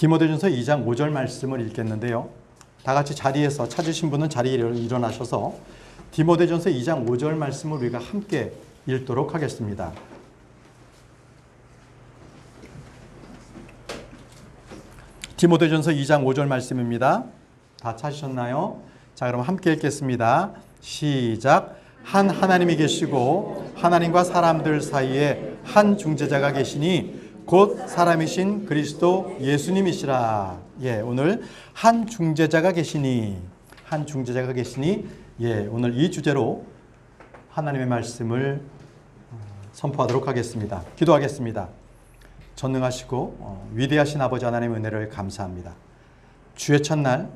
디모데전서 2장 5절 말씀을 읽겠는데요. 다 같이 자리에서 찾으신 분은 자리에 일어나셔서 디모데전서 2장 5절 말씀을 우리가 함께 읽도록 하겠습니다. 디모데전서 2장 5절 말씀입니다. 다 찾으셨나요? 자, 그럼 함께 읽겠습니다. 시작. 한 하나님이 계시고 하나님과 사람들 사이에 한 중재자가 계시니 곧 사람이신 그리스도 예수님이시라. 예, 오늘 한 중재자가 계시니, 예, 오늘 이 주제로 하나님의 말씀을 선포하도록 하겠습니다. 기도하겠습니다. 전능하시고 위대하신 아버지 하나님의 은혜를 감사합니다. 주의 첫날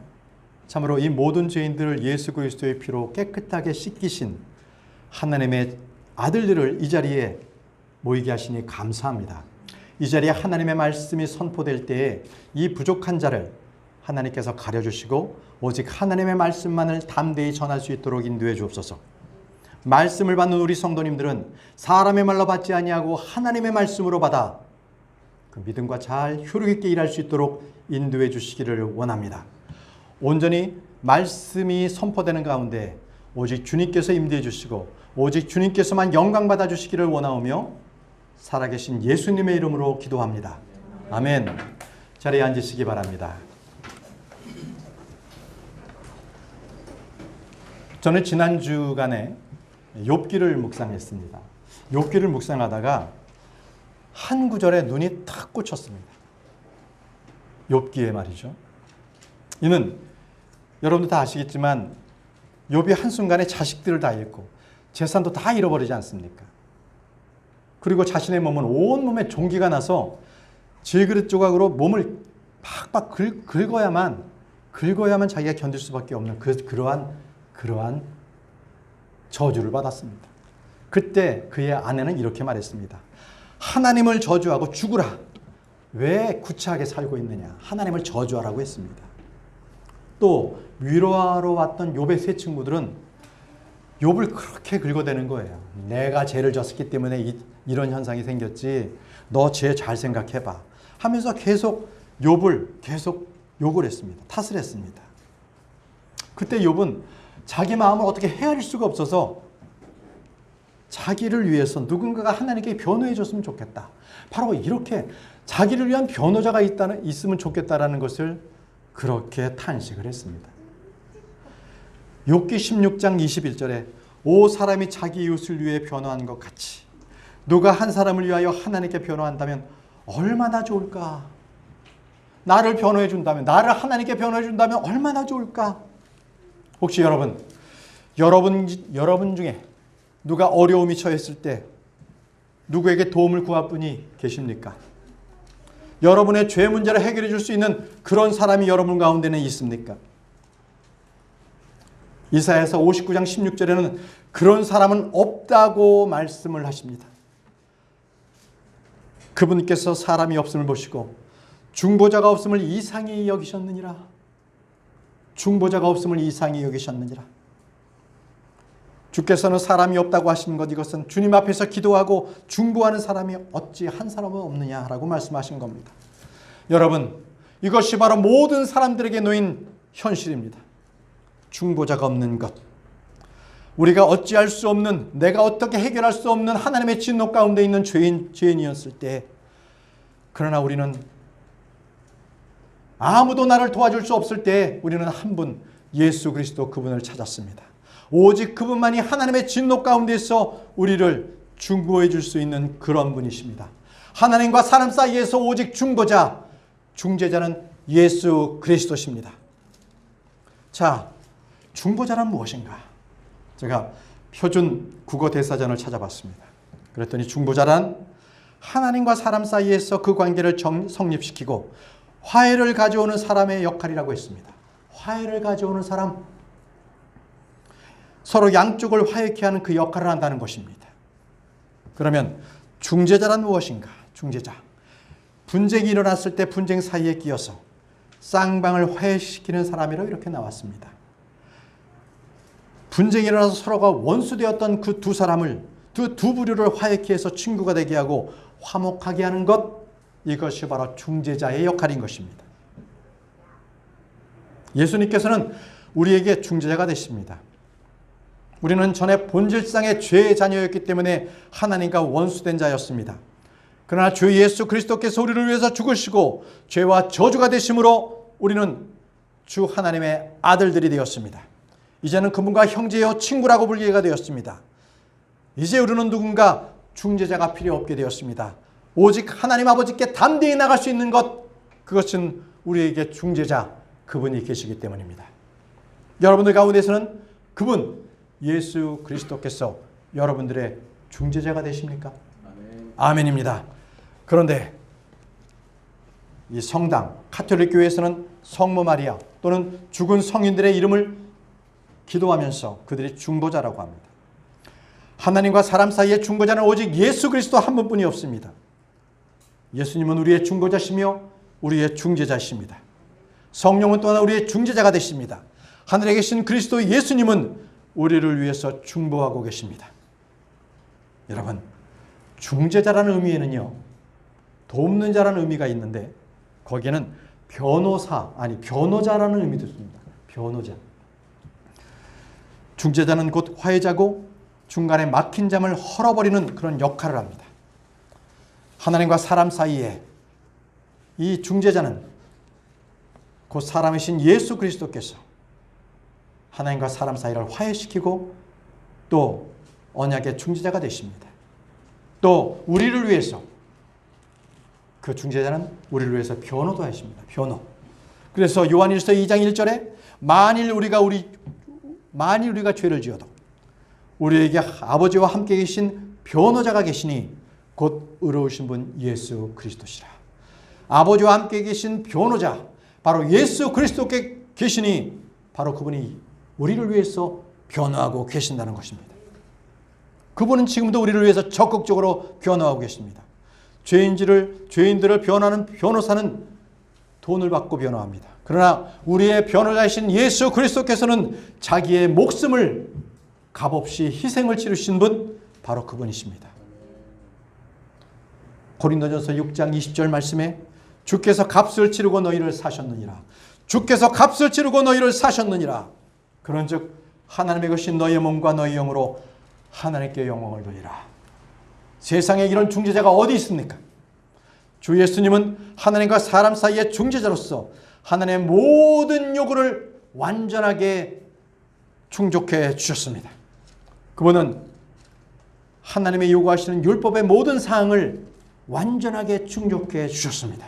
참으로 이 모든 죄인들을 예수 그리스도의 피로 깨끗하게 씻기신 하나님의 아들들을 이 자리에 모이게 하시니 감사합니다. 이 자리에 하나님의 말씀이 선포될 때에 이 부족한 자를 하나님께서 가려주시고 오직 하나님의 말씀만을 담대히 전할 수 있도록 인도해 주옵소서. 말씀을 받는 우리 성도님들은 사람의 말로 받지 아니하고 하나님의 말씀으로 받아 그 믿음과 잘 효력 있게 일할 수 있도록 인도해 주시기를 원합니다. 온전히 말씀이 선포되는 가운데 오직 주님께서 임대해 주시고 오직 주님께서만 영광 받아 주시기를 원하오며 살아계신 예수님의 이름으로 기도합니다. 아멘. 자리에 앉으시기 바랍니다. 저는 지난 주간에 욥기를 묵상했습니다. 욥기를 묵상하다가 한 구절에 눈이 탁 꽂혔습니다. 욥기에 말이죠. 이는 여러분도 다 아시겠지만 욥이 한순간에 자식들을 다 잃고 재산도 다 잃어버리지 않습니까? 그리고 자신의 몸은 온몸에 종기가 나서 질그릇 조각으로 몸을 팍팍 긁어야만 자기가 견딜 수밖에 없는 그러한 저주를 받았습니다. 그때 그의 아내는 이렇게 말했습니다. 하나님을 저주하고 죽으라. 왜 구차하게 살고 있느냐. 하나님을 저주하라고 했습니다. 또 위로하러 왔던 욥의 세 친구들은 욥을 그렇게 긁어대는 거예요. 내가 죄를 졌기 때문에 이런 현상이 생겼지. 너 죄 잘 생각해봐. 하면서 계속 욥을 계속 욕을 했습니다. 탓을 했습니다. 그때 욥은 자기 마음을 어떻게 헤아릴 수가 없어서 자기를 위해서 누군가가 하나님께 변호해 줬으면 좋겠다. 바로 이렇게 자기를 위한 변호자가 있으면 좋겠다라는 것을 그렇게 탄식을 했습니다. 욥기 16장 21절에 오 사람이 자기 이웃을 위해 변호한 것 같이 누가 한 사람을 위하여 하나님께 변호한다면 얼마나 좋을까? 나를 변호해 준다면, 나를 하나님께 변호해 준다면 얼마나 좋을까? 혹시 여러분 중에 누가 어려움이 처했을 때 누구에게 도움을 구할 분이 계십니까? 여러분의 죄 문제를 해결해 줄 수 있는 그런 사람이 여러분 가운데는 있습니까? 이사야서 59장 16절에는 그런 사람은 없다고 말씀을 하십니다. 그분께서 사람이 없음을 보시고 중보자가 없음을 이상히 여기셨느니라. 중보자가 없음을 이상히 여기셨느니라. 주께서는 사람이 없다고 하신 것, 이것은 주님 앞에서 기도하고 중보하는 사람이 어찌 한 사람은 없느냐라고 말씀하신 겁니다. 여러분, 이것이 바로 모든 사람들에게 놓인 현실입니다. 중보자가 없는 것. 우리가 어찌할 수 없는, 내가 어떻게 해결할 수 없는 하나님의 진노 가운데 있는 죄인이었을 때, 그러나 우리는 아무도 나를 도와줄 수 없을 때 우리는 한 분, 예수 그리스도 그분을 찾았습니다. 오직 그분만이 하나님의 진노 가운데서 우리를 중보해 줄 수 있는 그런 분이십니다. 하나님과 사람 사이에서 오직 중재자는 예수 그리스도십니다. 자, 중보자란 무엇인가? 제가 표준 국어 대사전을 찾아봤습니다. 그랬더니 중보자란 하나님과 사람 사이에서 그 관계를 성립시키고 화해를 가져오는 사람의 역할이라고 했습니다. 화해를 가져오는 사람, 서로 양쪽을 화해케 하는 그 역할을 한다는 것입니다. 그러면 중재자란 무엇인가? 중재자, 분쟁이 일어났을 때 분쟁 사이에 끼어서 쌍방을 화해시키는 사람이라고 이렇게 나왔습니다. 분쟁이 일어나서 서로가 원수되었던 그 두 사람을, 두 부류를 화해케 해서 친구가 되게 하고 화목하게 하는 것, 이것이 바로 중재자의 역할인 것입니다. 예수님께서는 우리에게 중재자가 되십니다. 우리는 전에 본질상의 죄의 자녀였기 때문에 하나님과 원수된 자였습니다. 그러나 주 예수 그리스도께서 우리를 위해서 죽으시고 죄와 저주가 되심으로 우리는 주 하나님의 아들들이 되었습니다. 이제는 그분과 형제요 친구라고 불리게 되었습니다. 이제 우리는 누군가 중재자가 필요 없게 되었습니다. 오직 하나님 아버지께 담대히 나갈 수 있는 것, 그것은 우리에게 중재자, 그분이 계시기 때문입니다. 여러분들 가운데서는 그분 예수 그리스도께서 여러분들의 중재자가 되십니까? 아멘입니다. 그런데 이 성당, 가톨릭 교회에서는 성모 마리아 또는 죽은 성인들의 이름을 기도하면서 그들이 중보자라고 합니다. 하나님과 사람 사이의 중보자는 오직 예수 그리스도 한 분뿐이 없습니다. 예수님은 우리의 중보자시며 우리의 중재자십니다. 성령은 또한 우리의 중재자가 되십니다. 하늘에 계신 그리스도 예수님은 우리를 위해서 중보하고 계십니다. 여러분, 중재자라는 의미에는요, 돕는 자라는 의미가 있는데 거기에는 변호자라는 의미도 있습니다. 변호자. 중재자는 곧 화해자고 중간에 막힌 잠을 헐어버리는 그런 역할을 합니다. 하나님과 사람 사이에 이 중재자는 곧 사람이신 예수 그리스도께서 하나님과 사람 사이를 화해시키고 또 언약의 중재자가 되십니다. 또 우리를 위해서 그 중재자는 우리를 위해서 변호도 하십니다. 변호. 그래서 요한일서 2장 1절에 만일 우리가 죄를 지어도 우리에게 아버지와 함께 계신 변호자가 계시니 곧 의로우신 분 예수 그리스도시라. 아버지와 함께 계신 변호자, 바로 예수 그리스도께 계시니 바로 그분이 우리를 위해서 변호하고 계신다는 것입니다. 그분은 지금도 우리를 위해서 적극적으로 변호하고 계십니다. 죄인들을 변호하는 변호사는 돈을 받고 변호합니다. 그러나 우리의 변호자이신 예수 그리스도께서는 자기의 목숨을 값없이 희생을 치르신 분, 바로 그분이십니다. 고린도전서 6장 20절 말씀에 주께서 값을 치르고 너희를 사셨느니라. 주께서 값을 치르고 너희를 사셨느니라. 그런즉 하나님의 것이 너희의 몸과 너희 영으로 하나님께 영광을 돌리라. 세상에 이런 중재자가 어디 있습니까? 주 예수님은 하나님과 사람 사이의 중재자로서 하나님의 모든 요구를 완전하게 충족해 주셨습니다. 그분은 하나님의 요구하시는 율법의 모든 사항을 완전하게 충족해 주셨습니다.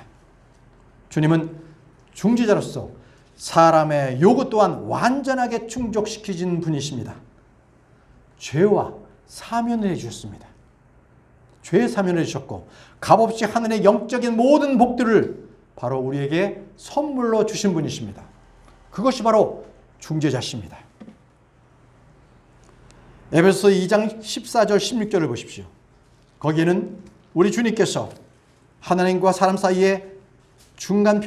주님은 중재자로서 사람의 요구 또한 완전하게 충족시키신 분이십니다. 죄와 사면을 해주셨습니다. 죄의 사면을 해주셨고 값없이 하늘의 영적인 모든 복들을 바로 우리에게 선물로 주신 분이십니다. 그것이 바로 중재자십니다. 에베소서 2장 14절 16절을 보십시오. 거기에는 우리 주님께서 하나님과 사람 사이에 중간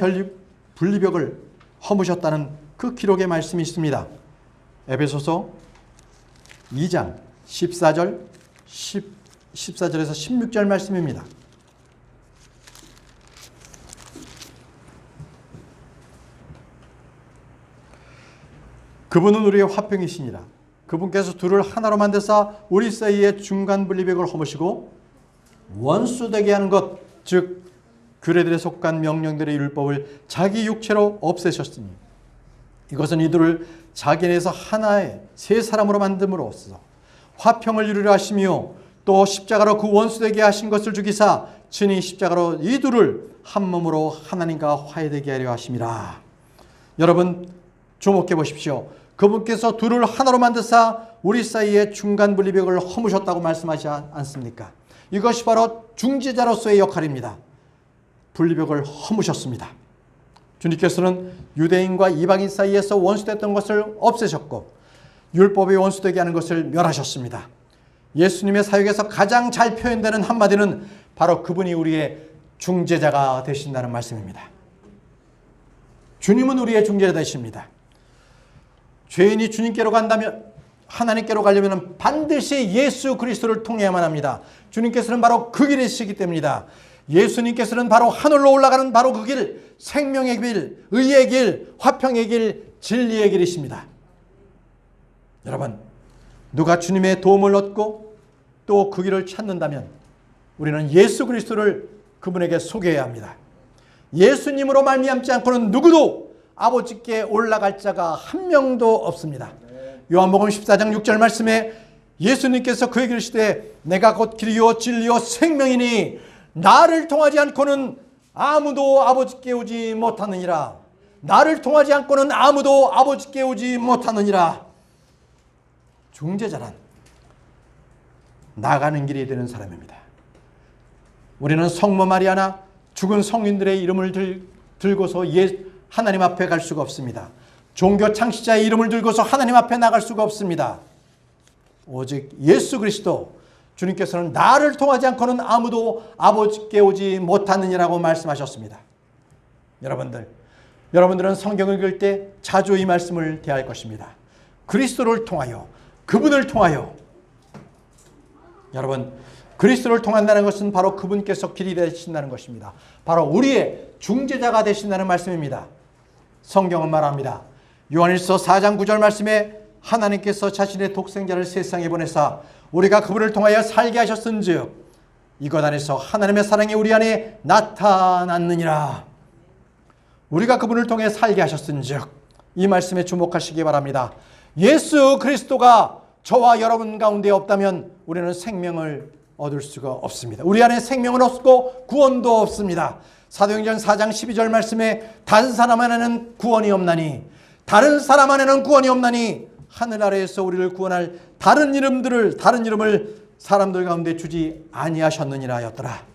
분리벽을 허무셨다는 그 기록의 말씀이 있습니다. 에베소서 2장 14절에서 16절 말씀입니다. 그분은 우리의 화평이시니라. 그분께서 둘을 하나로 만드사 우리 사이에 중간 분리벽을 허무시고 원수되게 하는 것, 즉 규례들에 속한 명령들의 율법을 자기 육체로 없애셨으니 이것은 이들을 자기 내에서 하나의 세 사람으로 만듦으로써 화평을 이루려 하시며 또 십자가로 그 원수되게 하신 것을 죽이사 친히 십자가로 이 둘을 한 몸으로 하나님과 화해되게 하려 하심이라. 여러분 주목해 보십시오. 그분께서 둘을 하나로 만드사 우리 사이에 중간 분리벽을 허무셨다고 말씀하지 않습니까? 이것이 바로 중재자로서의 역할입니다. 분리벽을 허무셨습니다. 주님께서는 유대인과 이방인 사이에서 원수됐던 것을 없애셨고 율법이 원수되게 하는 것을 멸하셨습니다. 예수님의 사역에서 가장 잘 표현되는 한마디는 바로 그분이 우리의 중재자가 되신다는 말씀입니다. 주님은 우리의 중재자 되십니다. 죄인이 주님께로 간다면, 하나님께로 가려면 반드시 예수 그리스도를 통해야만 합니다. 주님께서는 바로 그 길이시기 때문이다. 예수님께서는 바로 하늘로 올라가는 바로 그 길, 생명의 길, 의의 길, 화평의 길, 진리의 길이십니다. 여러분, 누가 주님의 도움을 얻고 또 그 길을 찾는다면 우리는 예수 그리스도를 그분에게 소개해야 합니다. 예수님으로 말미암지 않고는 누구도 아버지께 올라갈 자가 한 명도 없습니다. 요한복음 14장 6절 말씀에 예수님께서 그에게 이르시되 내가 곧 길이요 진리요 생명이니 나를 통하지 않고는 아무도 아버지께 오지 못하느니라. 나를 통하지 않고는 아무도 아버지께 오지 못하느니라. 중재자란 나가는 길이 되는 사람입니다. 우리는 성모 마리아나 죽은 성인들의 이름을 들고서 하나님 앞에 갈 수가 없습니다. 종교 창시자의 이름을 들고서 하나님 앞에 나갈 수가 없습니다. 오직 예수 그리스도, 주님께서는 나를 통하지 않고는 아무도 아버지께 오지 못하느니라고 말씀하셨습니다. 여러분들은 성경을 읽을 때 자주 이 말씀을 대할 것입니다. 그리스도를 통하여, 그분을 통하여. 여러분, 그리스도를 통한다는 것은 바로 그분께서 길이 되신다는 것입니다. 바로 우리의 중재자가 되신다는 말씀입니다. 성경은 말합니다. 요한일서 4장 9절 말씀에 하나님께서 자신의 독생자를 세상에 보내사 우리가 그분을 통하여 살게 하셨은즉 이것 안에서 하나님의 사랑이 우리 안에 나타났느니라. 우리가 그분을 통해 살게 하셨은즉, 이 말씀에 주목하시기 바랍니다. 예수 그리스도가 저와 여러분 가운데 없다면 우리는 생명을 얻을 수가 없습니다. 우리 안에 생명은 없고 구원도 없습니다. 사도행전 4장 12절 말씀에 다른 사람 안에는 구원이 없나니, 다른 사람 안에는 구원이 없나니 하늘 아래에서 우리를 구원할 다른 이름을 사람들 가운데 주지 아니하셨느니라 하였더라.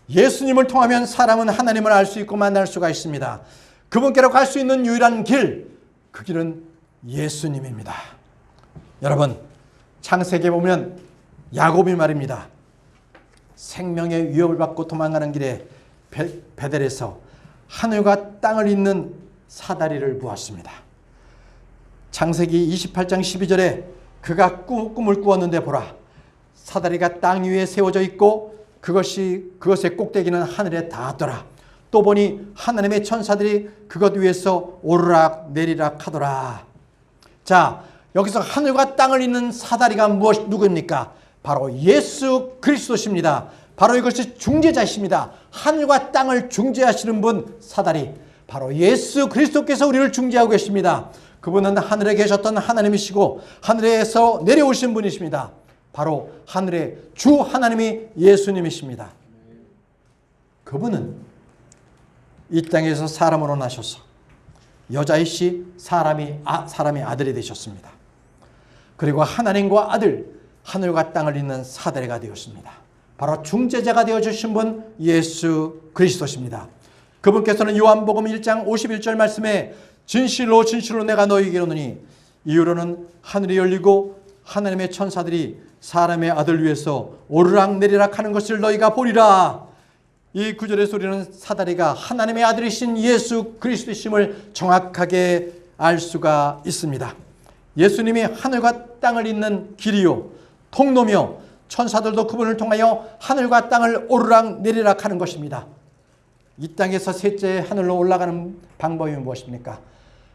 예수님을 통하면 사람은 하나님을 알 수 있고 만날 수가 있습니다. 그분께로 갈 수 있는 유일한 길, 그 길은 예수님입니다. 여러분, 창세기에 보면 야곱이 말입니다. 생명의 위협을 받고 도망가는 길에 베델에서 하늘과 땅을 잇는 사다리를 보았습니다. 창세기 28장 12절에 그가 꿈을 꾸었는데 보라, 사다리가 땅 위에 세워져 있고 그것의 꼭대기는 하늘에 닿았더라. 또 보니 하나님의 천사들이 그것 위에서 오르락 내리락 하더라. 자, 여기서 하늘과 땅을 잇는 사다리가 누구입니까? 바로 예수 그리스도십니다. 바로 이것이 중재자이십니다. 하늘과 땅을 중재하시는 분, 사다리, 바로 예수 그리스도께서 우리를 중재하고 계십니다. 그분은 하늘에 계셨던 하나님이시고 하늘에서 내려오신 분이십니다. 바로 하늘의 주 하나님이 예수님이십니다. 그분은 이 땅에서 사람으로 나셔서 여자이시 사람의 아들이 되셨습니다. 그리고 하나님과 아들, 하늘과 땅을 잇는 사다리가 되었습니다. 바로 중재자가 되어주신 분 예수 그리스도십니다. 그분께서는 요한복음 1장 51절 말씀에 진실로 진실로 내가 너희에게 이르노니 이후로는 하늘이 열리고 하나님의 천사들이 사람의 아들 위해서 오르락 내리락 하는 것을 너희가 보리라. 이 구절의 소리는 사다리가 하나님의 아들이신 예수 그리스도이심을 정확하게 알 수가 있습니다. 예수님이 하늘과 땅을 잇는 길이요 통로며 천사들도 그분을 통하여 하늘과 땅을 오르락 내리락 하는 것입니다. 이 땅에서 셋째 하늘로 올라가는 방법이 무엇입니까?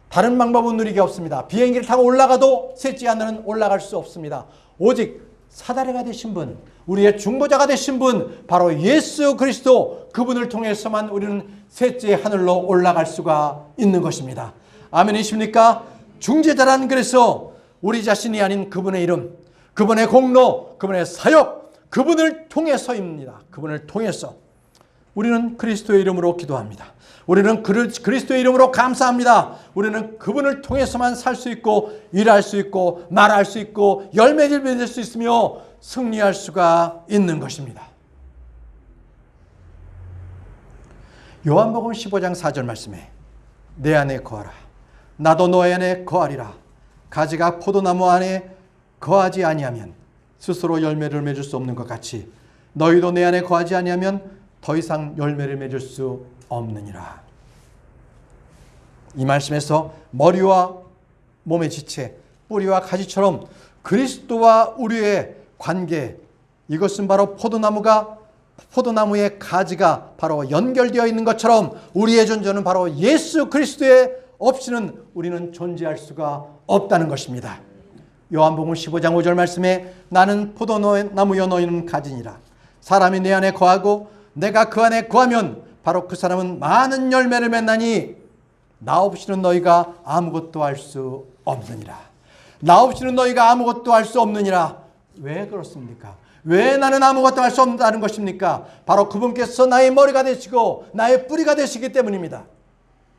다른 방법은 누리기 없습니다. 비행기를 타고 올라가도 셋째 하늘은 올라갈 수 없습니다. 오직 사다리가 되신 분, 우리의 중보자가 되신 분, 바로 예수 그리스도, 그분을 통해서만 우리는 셋째 하늘로 올라갈 수가 있는 것입니다. 아멘이십니까? 중재자란, 그래서 우리 자신이 아닌 그분의 이름, 그분의 공로, 그분의 사역, 그분을 통해서입니다. 그분을 통해서 우리는 그리스도의 이름으로 기도합니다. 우리는 그리스도의 이름으로 감사합니다. 우리는 그분을 통해서만 살 수 있고 일할 수 있고 말할 수 있고 열매를 맺을 수 있으며 승리할 수가 있는 것입니다. 요한복음 15장 4절 말씀에 내 안에 거하라. 나도 너희 안에 거하리라. 가지가 포도나무 안에 거하지 아니하면 스스로 열매를 맺을 수 없는 것 같이 너희도 내 안에 거하지 아니하면 더 이상 열매를 맺을 수 없느니라. 이 말씀에서 머리와 몸의 지체, 뿌리와 가지처럼 그리스도와 우리의 관계, 이것은 바로 포도나무의 가지가 바로 연결되어 있는 것처럼 우리의 존재는 바로 예수 그리스도의 없이는 우리는 존재할 수가 없다는 것입니다. 요한복음 15장 5절 말씀에 나는 포도나무여 너희는 가지니라. 사람이 내 안에 거하고 내가 그 안에 거하면 바로 그 사람은 많은 열매를 맺나니 나 없이는 너희가 아무것도 할 수 없느니라. 나 없이는 너희가 아무것도 할 수 없느니라. 왜 그렇습니까? 왜 나는 아무것도 할 수 없다는 것입니까? 바로 그분께서 나의 머리가 되시고 나의 뿌리가 되시기 때문입니다.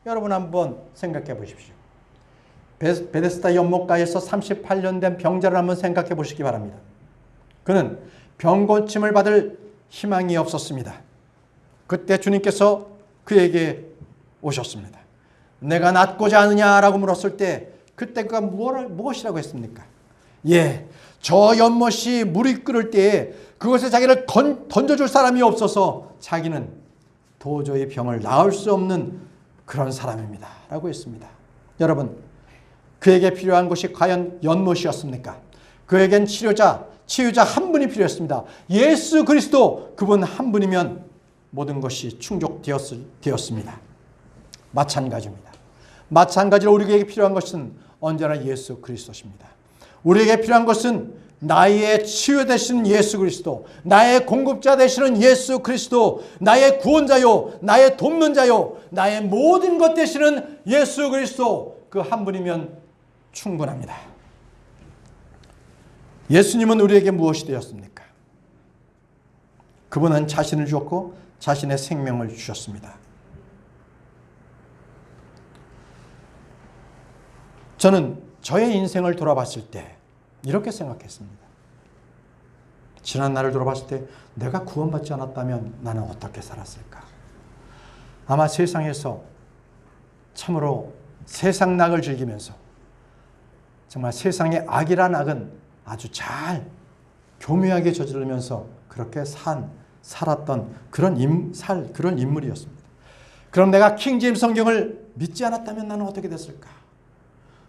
여러분 한번 생각해 보십시오. 베데스다 연못가에서 38년 된 병자를 한번 생각해 보시기 바랍니다. 그는 병고침을 받을 희망이 없었습니다. 그때 주님께서 그에게 오셨습니다. 내가 낫고자 하느냐라고 물었을 때 그때 그가 무엇이라고 했습니까? 예, 저 연못이 물이 끓을 때에 그것에 자기를 던져줄 사람이 없어서 자기는 도저히 병을 나을 수 없는 그런 사람입니다 라고 했습니다. 여러분, 그에게 필요한 것이 과연 연못이었습니까? 그에겐 치유자 한 분이 필요했습니다. 예수 그리스도, 그분 한 분이면 모든 것이 충족되었습니다. 마찬가지입니다. 마찬가지로 우리에게 필요한 것은 언제나 예수 그리스도십니다. 우리에게 필요한 것은 나의 치유 되시는 예수 그리스도, 나의 공급자 되시는 예수 그리스도, 나의 구원자요, 나의 돕는 자요, 나의 모든 것 되시는 예수 그리스도, 그 한 분이면 충분합니다. 예수님은 우리에게 무엇이 되었습니까? 그분은 자신을 주었고 자신의 생명을 주셨습니다. 저는 저의 인생을 돌아봤을 때 이렇게 생각했습니다. 지난 날을 돌아봤을 때 내가 구원받지 않았다면 나는 어떻게 살았을까? 아마 세상에서 참으로 세상 낙을 즐기면서 정말 세상의 악이란 악은 아주 잘 교묘하게 저지르면서 그렇게 살았던 그런 인물이었습니다. 그럼 내가 킹제임스 성경을 믿지 않았다면 나는 어떻게 됐을까?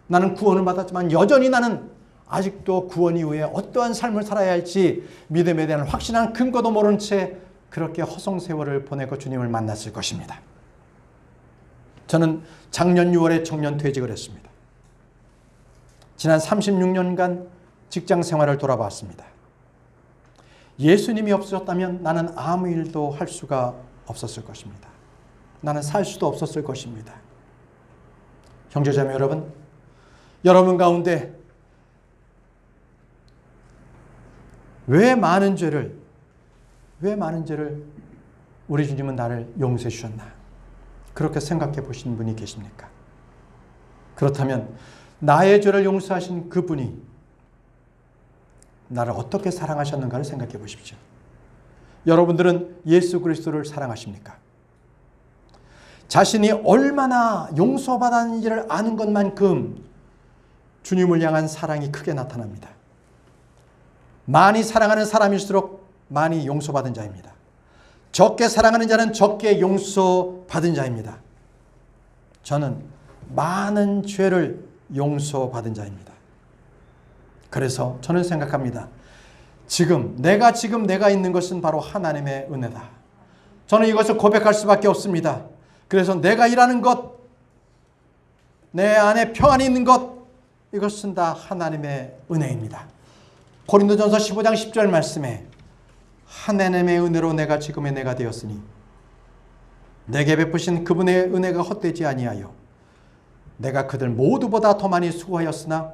나는 구원을 받았지만 여전히 나는 아직도 구원 이후에 어떠한 삶을 살아야 할지 믿음에 대한 확실한 근거도 모른 채 그렇게 허송세월을 보내고 주님을 만났을 것입니다. 저는 작년 6월에 청년 퇴직을 했습니다. 지난 36년간 직장 생활을 돌아봤습니다. 예수님이 없으셨다면 나는 아무 일도 할 수가 없었을 것입니다. 나는 살 수도 없었을 것입니다. 형제자매 여러분, 여러분 가운데 왜 많은 죄를 우리 주님은 나를 용서해 주셨나? 그렇게 생각해 보신 분이 계십니까? 그렇다면 나의 죄를 용서하신 그분이 나를 어떻게 사랑하셨는가를 생각해 보십시오. 여러분들은 예수 그리스도를 사랑하십니까? 자신이 얼마나 용서받았는지를 아는 것만큼 주님을 향한 사랑이 크게 나타납니다. 많이 사랑하는 사람일수록 많이 용서받은 자입니다. 적게 사랑하는 자는 적게 용서받은 자입니다. 저는 많은 죄를 용서받은 자입니다. 그래서 저는 생각합니다. 내가 있는 것은 바로 하나님의 은혜다. 저는 이것을 고백할 수밖에 없습니다. 그래서 내가 일하는 것, 내 안에 평안이 있는 것, 이것은 다 하나님의 은혜입니다. 고린도전서 15장 10절 말씀에 하나님의 은혜로 내가 지금의 내가 되었으니 내게 베푸신 그분의 은혜가 헛되지 아니하여 내가 그들 모두보다 더 많이 수고하였으나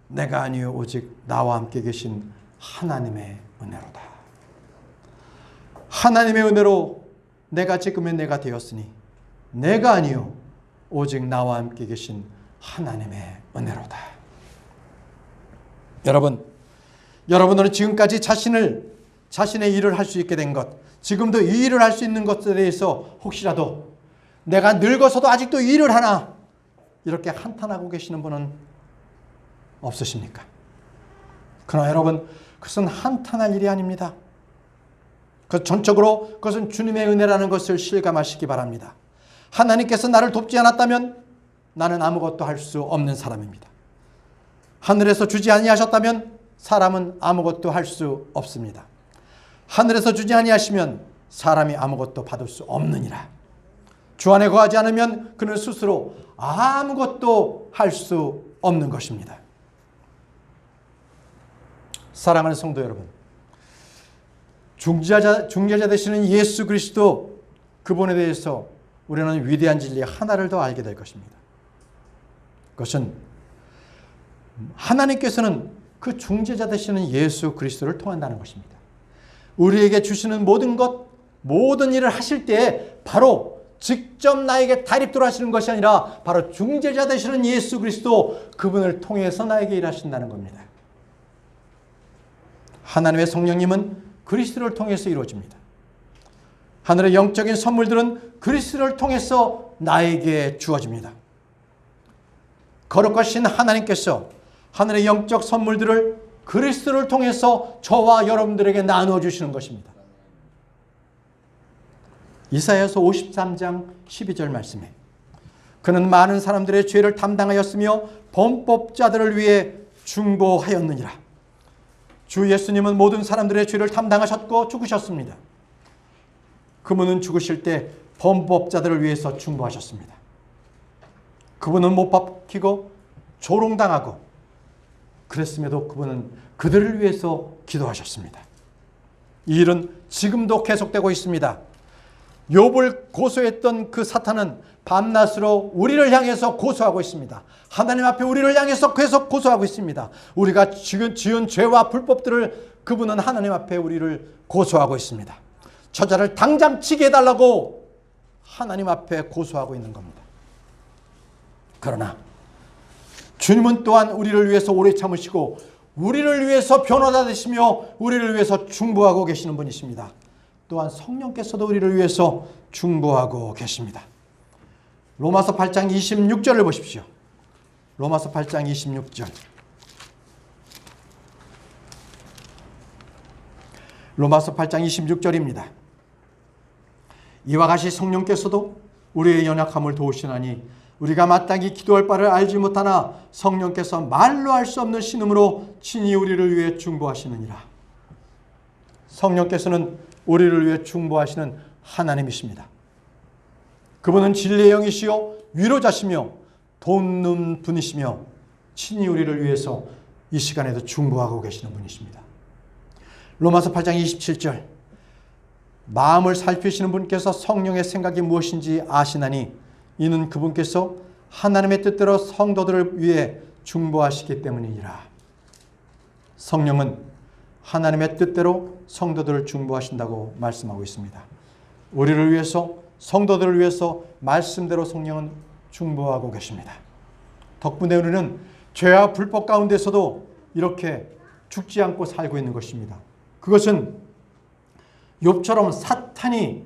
내가 아니요 오직 나와 함께 계신 하나님의 은혜로다. 하나님의 은혜로 내가 지금의 내가 되었으니 내가 아니요 오직 나와 함께 계신 하나님의 은혜로다. 여러분들은 지금까지 자신의 일을 할 수 있게 된 것, 지금도 이 일을 할 수 있는 것에 대해서 혹시라도 내가 늙어서도 아직도 이 일을 하나 이렇게 한탄하고 계시는 분은 없으십니까? 그러나 여러분, 그것은 한탄할 일이 아닙니다. 전적으로 그것은 주님의 은혜라는 것을 실감하시기 바랍니다. 하나님께서 나를 돕지 않았다면 나는 아무것도 할 수 없는 사람입니다. 하늘에서 주지 아니하셨다면 사람은 아무것도 할 수 없습니다. 하늘에서 주지 아니하시면 사람이 아무것도 받을 수 없느니라. 주 안에 거하지 않으면 그는 스스로 아무것도 할 수 없는 것입니다. 사랑하는 성도 여러분, 중재자 되시는 예수 그리스도, 그분에 대해서 우리는 위대한 진리 하나를 더 알게 될 것입니다. 그것은 하나님께서는 그 중재자 되시는 예수 그리스도를 통한다는 것입니다. 우리에게 주시는 모든 것, 모든 일을 하실 때 바로 직접 나에게 다립도로 하시는 것이 아니라 바로 중재자 되시는 예수 그리스도, 그분을 통해서 나에게 일하신다는 겁니다. 하나님의 성령님은 그리스도를 통해서 이루어집니다. 하늘의 영적인 선물들은 그리스도를 통해서 나에게 주어집니다. 거룩하신 하나님께서 하늘의 영적 선물들을 그리스도를 통해서 저와 여러분들에게 나누어 주시는 것입니다. 이사야서 53장 12절 말씀에 그는 많은 사람들의 죄를 담당하였으며 범법자들을 위해 중보하였느니라. 주 예수님은 모든 사람들의 죄를 담당하셨고 죽으셨습니다. 그분은 죽으실 때 범법자들을 위해서 중보하셨습니다. 그분은 못 박히고 조롱당하고 그랬음에도 그분은 그들을 위해서 기도하셨습니다. 이 일은 지금도 계속되고 있습니다. 욥을 고소했던 그 사탄은 밤낮으로 우리를 향해서 고소하고 있습니다. 하나님 앞에 우리를 향해서 계속 고소하고 있습니다. 우리가 지은 죄와 불법들을 그분은 하나님 앞에 우리를 고소하고 있습니다. 저자를 당장 치게 해달라고 하나님 앞에 고소하고 있는 겁니다. 그러나 주님은 또한 우리를 위해서 오래 참으시고 우리를 위해서 변호자 되시며 우리를 위해서 중보하고 계시는 분이십니다. 또한 성령께서도 우리를 위해서 중보하고 계십니다. 로마서 8장 26절을 보십시오. 로마서 8장 26절. 로마서 8장 26절입니다. 이와 같이 성령께서도 우리의 연약함을 도우시나니 우리가 마땅히 기도할 바를 알지 못하나 성령께서 말로 할 수 없는 신음으로 친히 우리를 위해 중보하시느니라. 성령께서는 우리를 위해 중보하시는 하나님이십니다. 그분은 진리의 영이시요 위로자시며 돕는 분이시며 친히 우리를 위해서 이 시간에도 중보하고 계시는 분이십니다. 로마서 8장 27절. 마음을 살피시는 분께서 성령의 생각이 무엇인지 아시나니 이는 그분께서 하나님의 뜻대로 성도들을 위해 중보하시기 때문이니라. 성령은 하나님의 뜻대로 성도들을 중보하신다고 말씀하고 있습니다. 우리를 위해서, 성도들을 위해서 말씀대로 성령은 중보하고 계십니다. 덕분에 우리는 죄와 불법 가운데서도 이렇게 죽지 않고 살고 있는 것입니다. 그것은 욥처럼 사탄이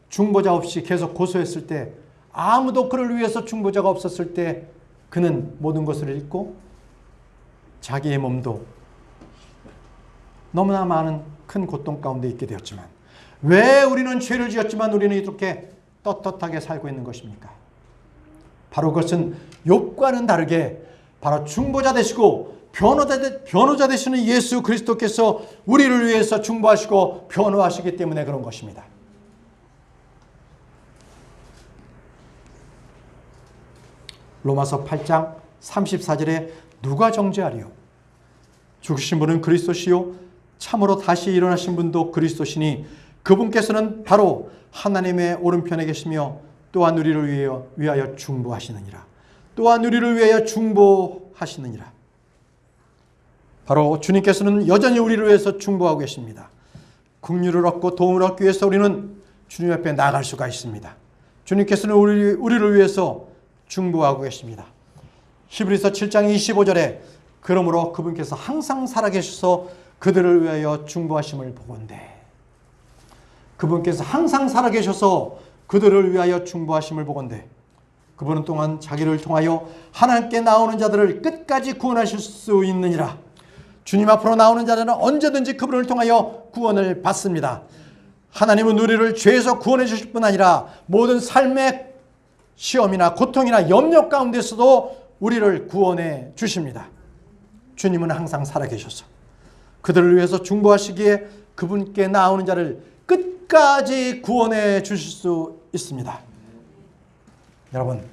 중보자 없이 계속 고소했을 때, 아무도 그를 위해서 중보자가 없었을 때 그는 모든 것을 잃고 자기의 몸도 너무나 많은 큰 고통 가운데 있게 되었지만, 왜 우리는 죄를 지었지만 우리는 이렇게 떳떳하게 살고 있는 것입니까? 바로 그것은 욥과는 다르게 바로 중보자 되시고 변호자 되시는 예수 그리스도께서 우리를 위해서 중보하시고 변호하시기 때문에 그런 것입니다. 로마서 8장 34절에 누가 정죄하리요? 죽으신 분은 그리스도시요 참으로 다시 일어나신 분도 그리스도시니 그분께서는 바로 하나님의 오른편에 계시며 또한 우리를 위하여 중보하시느니라. 또한 우리를 위하여 중보하시느니라. 바로 주님께서는 여전히 우리를 위해서 중보하고 계십니다. 긍휼을 얻고 도움을 얻기 위해서 우리는 주님 앞에 나아갈 수가 있습니다. 주님께서는 우리를 위해서 중보하고 계십니다. 히브리서 7장 25절에 그러므로 그분께서 항상 살아계셔서 그들을 위하여 중보하심을 보건대. 그분께서 항상 살아계셔서 그들을 위하여 중보하심을 보건대. 그분은 또한 자기를 통하여 하나님께 나오는 자들을 끝까지 구원하실 수 있느니라. 주님 앞으로 나오는 자들은 언제든지 그분을 통하여 구원을 받습니다. 하나님은 우리를 죄에서 구원해 주실 뿐 아니라 모든 삶의 시험이나 고통이나 염려 가운데서도 우리를 구원해 주십니다. 주님은 항상 살아계셔서 그들을 위해서 중보하시기에 그분께 나오는 자를 끝까지 구원해 주실 수 있습니다. 여러분,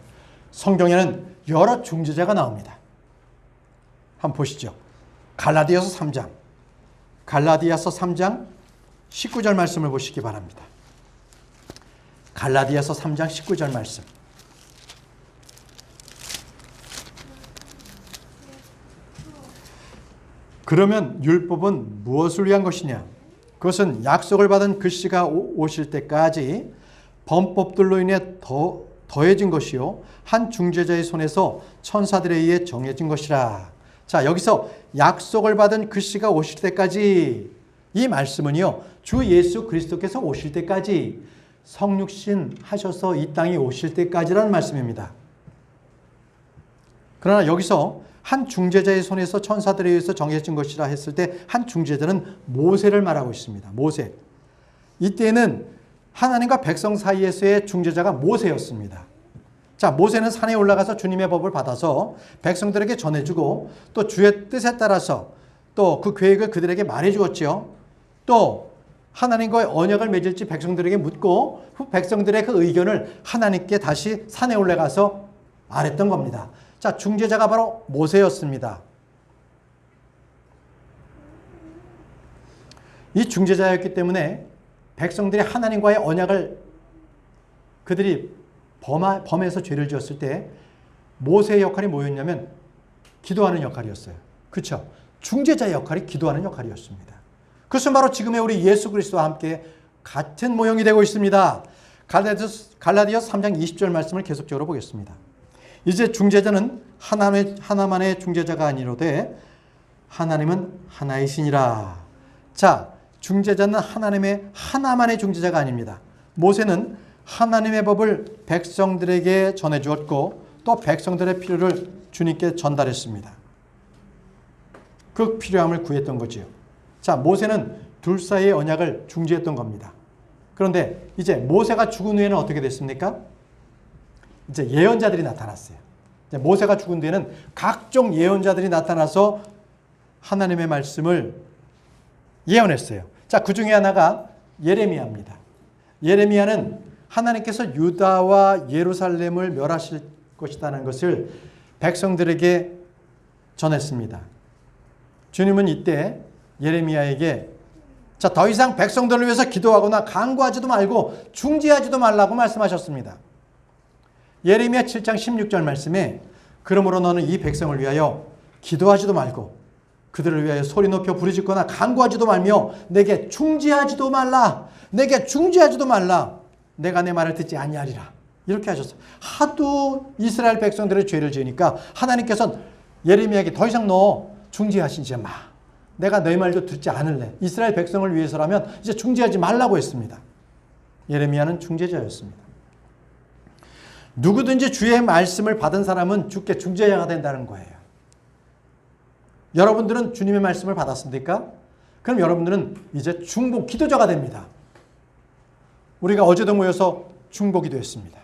성경에는 여러 중재자가 나옵니다. 한번 보시죠. 갈라디아서 3장. 갈라디아서 3장 19절 말씀을 보시기 바랍니다. 갈라디아서 3장 19절 말씀. 그러면 율법은 무엇을 위한 것이냐? 그것은 약속을 받은 그 시가 오실 때까지 범법들로 인해 더해진 것이요 한 중재자의 손에서 천사들에 의해 정해진 것이라. 자, 여기서 약속을 받은 그 시가 오실 때까지, 이 말씀은요 주 예수 그리스도께서 오실 때까지, 성육신 하셔서 이 땅에 오실 때까지라는 말씀입니다. 그러나 여기서 한 중재자의 손에서 천사들에 의해서 정해진 것이라 했을 때 한 중재자는 모세를 말하고 있습니다. 모세. 이때는 하나님과 백성 사이에서의 중재자가 모세였습니다. 자, 모세는 산에 올라가서 주님의 법을 받아서 백성들에게 전해주고 또 주의 뜻에 따라서 또 그 계획을 그들에게 말해주었죠. 또 하나님과의 언약을 맺을지 백성들에게 묻고 후 백성들의 그 의견을 하나님께 다시 산에 올라가서 말했던 겁니다. 자, 중재자가 바로 모세였습니다. 이 중재자였기 때문에 백성들이 하나님과의 언약을 그들이 범해서 죄를 지었을 때 모세의 역할이 뭐였냐면 기도하는 역할이었어요. 그렇죠? 중재자의 역할이 기도하는 역할이었습니다. 그것은 바로 지금의 우리 예수 그리스도와 함께 같은 모형이 되고 있습니다. 갈라디아서 3장 20절 말씀을 계속적으로 보겠습니다. 이제 중재자는 하나만의 중재자가 아니로되 하나님은 하나이시니라. 자, 중재자는 하나만의 중재자가 아닙니다. 모세는 하나님의 법을 백성들에게 전해주었고 또 백성들의 필요를 주님께 전달했습니다. 그 필요함을 구했던 거지요. 자, 모세는 둘 사이의 언약을 중재했던 겁니다. 그런데 이제 모세가 죽은 후에는 어떻게 됐습니까? 이제 예언자들이 나타났어요. 이제 모세가 죽은 뒤에는 각종 예언자들이 나타나서 하나님의 말씀을 예언했어요. 자, 그 중에 하나가 예레미야입니다. 예레미야는 하나님께서 유다와 예루살렘을 멸하실 것이라는 것을 백성들에게 전했습니다. 주님은 이때 예레미야에게 자, 더 이상 백성들을 위해서 기도하거나 간구하지도 말고 중재하지도 말라고 말씀하셨습니다. 예레미야 7장 16절 말씀에 그러므로 너는 이 백성을 위하여 기도하지도 말고 그들을 위하여 소리 높여 부르짖거나 간구하지도 말며 내게 중재하지도 말라. 내게 중재하지도 말라. 내가 내 말을 듣지 아니하리라. 이렇게 하셨어요. 하도 이스라엘 백성들의 죄를 지으니까 하나님께서는 예레미야에게 더 이상 너 중재하시지 마. 내가 내 말도 듣지 않을래. 이스라엘 백성을 위해서라면 이제 중재하지 말라고 했습니다. 예레미야는 중재자였습니다. 누구든지 주의 말씀을 받은 사람은 주께 중재자가 된다는 거예요. 여러분들은 주님의 말씀을 받았습니까? 그럼 여러분들은 이제 중보 기도자가 됩니다. 우리가 어제도 모여서 중보 기도했습니다.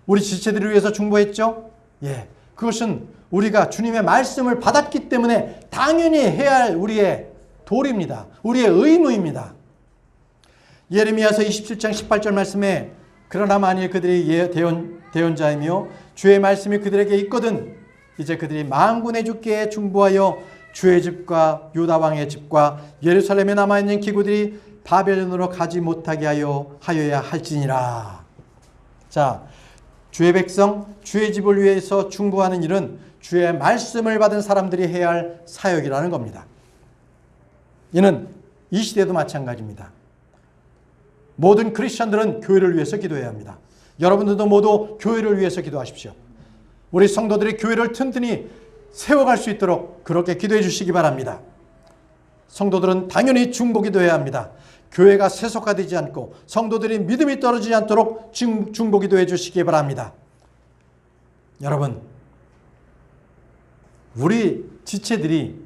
우리 지체들을 위해서 중보했죠? 예, 그것은 우리가 주님의 말씀을 받았기 때문에 당연히 해야 할 우리의 도리입니다. 우리의 의무입니다. 예레미야서 27장 18절 말씀에 그러나 만일 그들이 대언자이며 주의 말씀이 그들에게 있거든 이제 그들이 만군의 주께 중보하여 주의 집과 유다 왕의 집과 예루살렘에 남아있는 기구들이 바벨론으로 가지 못하게 하여야 할지니라. 자, 주의 백성, 주의 집을 위해서 중보하는 일은 주의 말씀을 받은 사람들이 해야 할 사역이라는 겁니다. 이는 이 시대도 마찬가지입니다. 모든 크리스천들은 교회를 위해서 기도해야 합니다. 여러분들도 모두 교회를 위해서 기도하십시오. 우리 성도들이 교회를 튼튼히 세워갈 수 있도록 그렇게 기도해 주시기 바랍니다. 성도들은 당연히 중보 기도해야 합니다. 교회가 세속화되지 않고 성도들이 믿음이 떨어지지 않도록 중보 기도해 주시기 바랍니다. 여러분, 우리 지체들이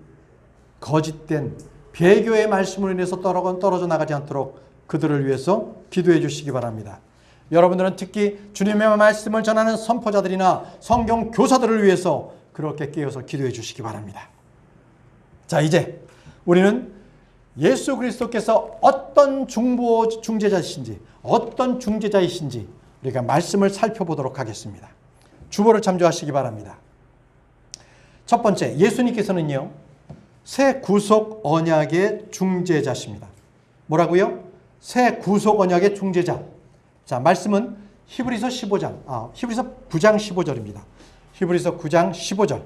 거짓된 배교의 말씀으로 인해서 떨어져 나가지 않도록 그들을 위해서 기도해 주시기 바랍니다. 여러분들은 특히 주님의 말씀을 전하는 선포자들이나 성경 교사들을 위해서 그렇게 깨어서 기도해 주시기 바랍니다. 자, 이제 우리는 예수 그리스도께서 어떤 중재자이신지 어떤 중재자이신지 우리가 말씀을 살펴보도록 하겠습니다. 주보를 참조하시기 바랍니다. 첫 번째, 예수님께서는요, 새 구속 언약의 중재자십니다. 뭐라고요? 새 구속 언약의 중재자. 자, 말씀은 히브리서 9장 15절입니다. 히브리서 9장 15절.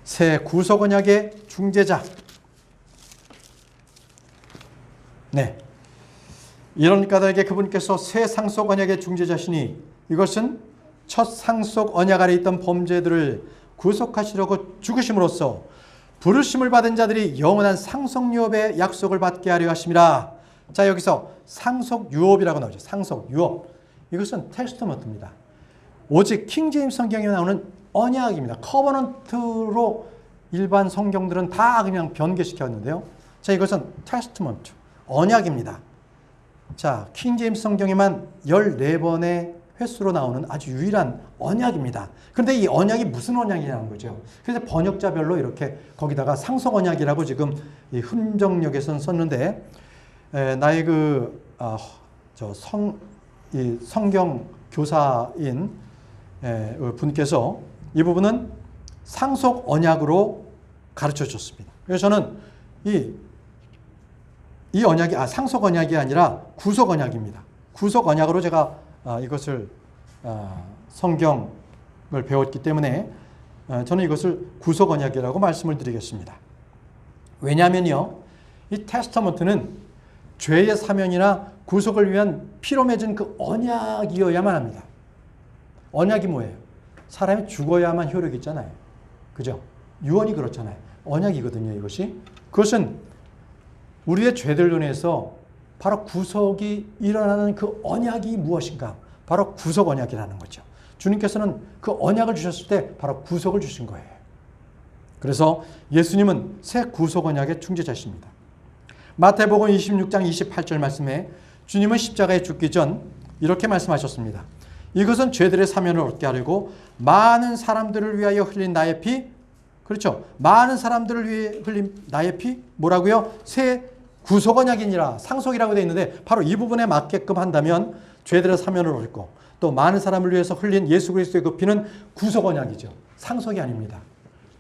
새 구속 언약의 중재자. 네. 이런 까닭에 그분께서 새 상속 언약의 중재자시니 이것은 첫 상속 언약 아래 있던 범죄들을 구속하시려고 죽으심으로써 부르심을 받은 자들이 영원한 상속 유업의 약속을 받게 하려 하심이라. 자, 여기서 상속 유업이라고 나오죠. 상속 유업. 이것은 테스트먼트입니다. 오직 킹제임스 성경에 나오는 언약입니다. 커버넌트로 일반 성경들은 다 그냥 변개시켰는데요. 자, 이것은 테스트먼트, 언약입니다. 자, 킹제임스 성경에만 14번의 횟수로 나오는 아주 유일한 언약입니다. 그런데 이 언약이 무슨 언약이냐는 거죠. 그래서 번역자별로 이렇게 거기다가 상속 언약이라고 지금 이 흔정역에서는 썼는데, 나의 성경 교사인 분께서 이 부분은 상속 언약으로 가르쳐 줬습니다. 그래서 저는 이 언약이 상속 언약이 아니라 구속 언약입니다. 구속 언약으로 제가 이것을 성경을 배웠기 때문에 저는 이것을 구속 언약이라고 말씀을 드리겠습니다. 왜냐하면요, 이 테스터먼트는 죄의 사면이나 구속을 위한 피로 맺은 그 언약이어야만 합니다. 언약이 뭐예요? 사람이 죽어야만 효력이 있잖아요. 그죠? 유언이 그렇잖아요. 언약이거든요, 이것이. 그것은 우리의 죄들로 인해서 바로 구속이 일어나는 그 언약이 무엇인가? 바로 구속 언약이라는 거죠. 주님께서는 그 언약을 주셨을 때 바로 구속을 주신 거예요. 그래서 예수님은 새 구속 언약의 중재자십니다. 마태복음 26장 28절 말씀에 주님은 십자가에 죽기 전 이렇게 말씀하셨습니다. 이것은 죄들의 사면을 얻게 하려고 많은 사람들을 위하여 흘린 나의 피, 그렇죠? 많은 사람들을 위해 흘린 나의 피, 뭐라고요? 새 구속 언약이니라, 상속이라고 되어 있는데 바로 이 부분에 맞게끔 한다면 죄들의 사면을 얻고 또 많은 사람을 위해서 흘린 예수 그리스도의 그 피는 구속 언약이죠. 상속이 아닙니다.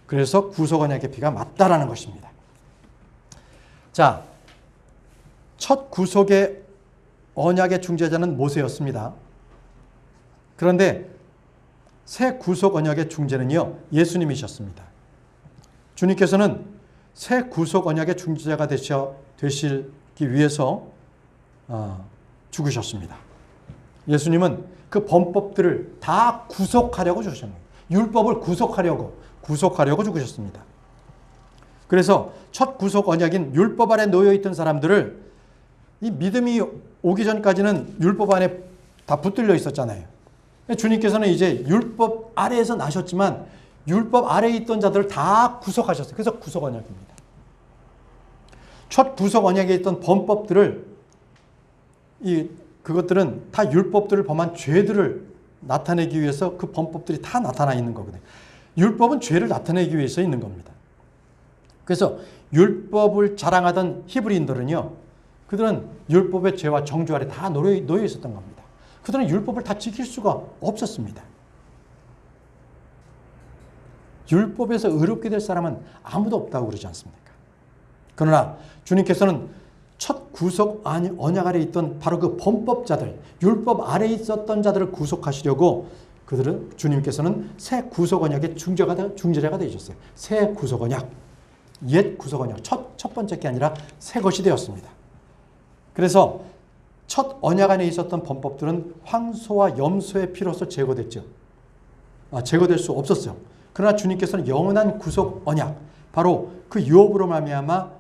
그래서 구속 언약의 피가 맞다라는 것입니다. 자, 첫 구속의 언약의 중재자는 모세였습니다. 그런데 새 구속 언약의 중재는요, 예수님이셨습니다. 주님께서는 새 구속 언약의 중재자가 되시기 위해서 죽으셨습니다. 예수님은 그 범법들을 다 구속하려고 주셨습니다. 율법을 구속하려고 죽으셨습니다. 그래서 첫 구속 언약인 율법 아래 놓여있던 사람들을 이 믿음이 오기 전까지는 율법 안에 다 붙들려 있었잖아요. 주님께서는 이제 율법 아래에서 나셨지만 율법 아래에 있던 자들을 다 구속하셨어요. 그래서 구속 언약입니다. 첫 구속 언약에 있던 범법들을 그것들은 다 율법들을 범한 죄들을 나타내기 위해서 그 범법들이 다 나타나 있는 거거든요. 율법은 죄를 나타내기 위해서 있는 겁니다. 그래서 율법을 자랑하던 히브리인들은요, 그들은 율법의 죄와 정죄 아래 다 놓여 있었던 겁니다. 그들은 율법을 다 지킬 수가 없었습니다. 율법에서 의롭게 될 사람은 아무도 없다고 그러지 않습니까? 그러나 주님께서는 첫 구속 언약 아래 있던 바로 그 범법자들, 율법 아래 있었던 자들을 구속하시려고 주님께서는 새 구속 언약의 중재자가 되셨어요. 새 구속 언약, 옛 구속 언약, 첫 번째 게 아니라 새 것이 되었습니다. 그래서 첫 언약 안에 있었던 범법들은 황소와 염소의 피로서 제거됐죠. 제거될 수 없었어요. 그러나 주님께서는 영원한 구속 언약, 바로 그 유업으로 말미암아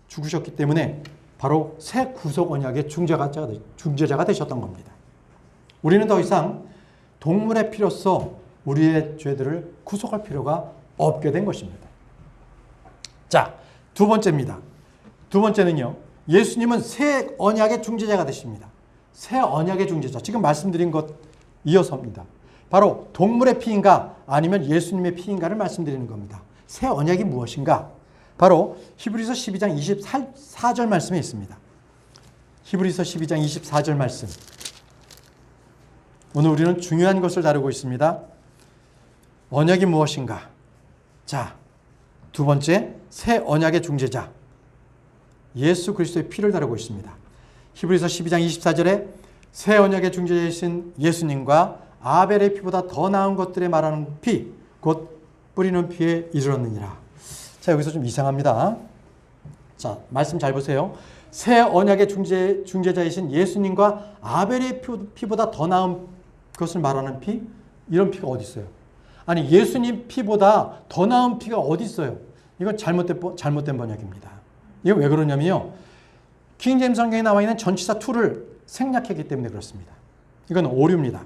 죽으셨기 때문에 바로 새 구속 언약의 중재자가 되셨던 겁니다. 우리는 더 이상 동물의 피로서 우리의 죄들을 구속할 필요가 없게 된 것입니다. 자, 두 번째입니다. 두 번째는요, 예수님은 새 언약의 중재자가 되십니다. 새 언약의 중재자. 지금 말씀드린 것 이어서입니다. 바로 동물의 피인가 아니면 예수님의 피인가를 말씀드리는 겁니다. 새 언약이 무엇인가? 바로 히브리서 12장 24절 말씀에 있습니다. 히브리서 12장 24절 말씀. 오늘 우리는 중요한 것을 다루고 있습니다. 언약이 무엇인가? 자, 두 번째, 새 언약의 중재자 예수 그리스도의 피를 다루고 있습니다. 히브리서 12장 24절에 새 언약의 중재자이신 예수님과 아벨의 피보다 더 나은 것들에 말하는 피, 곧 뿌리는 피에 이르렀느니라. 자, 여기서 좀 이상합니다. 자, 말씀 잘 보세요. 새 언약의 중재자이신 예수님과 아벨의 피보다 더 나은 것을 말하는 피? 이런 피가 어디 있어요? 아니, 예수님 피보다 더 나은 피가 어디 있어요? 이건 잘못된 번역입니다. 이건 왜 그러냐면요, 킹제임스 성경에 나와 있는 전치사 to를 생략했기 때문에 그렇습니다. 이건 오류입니다.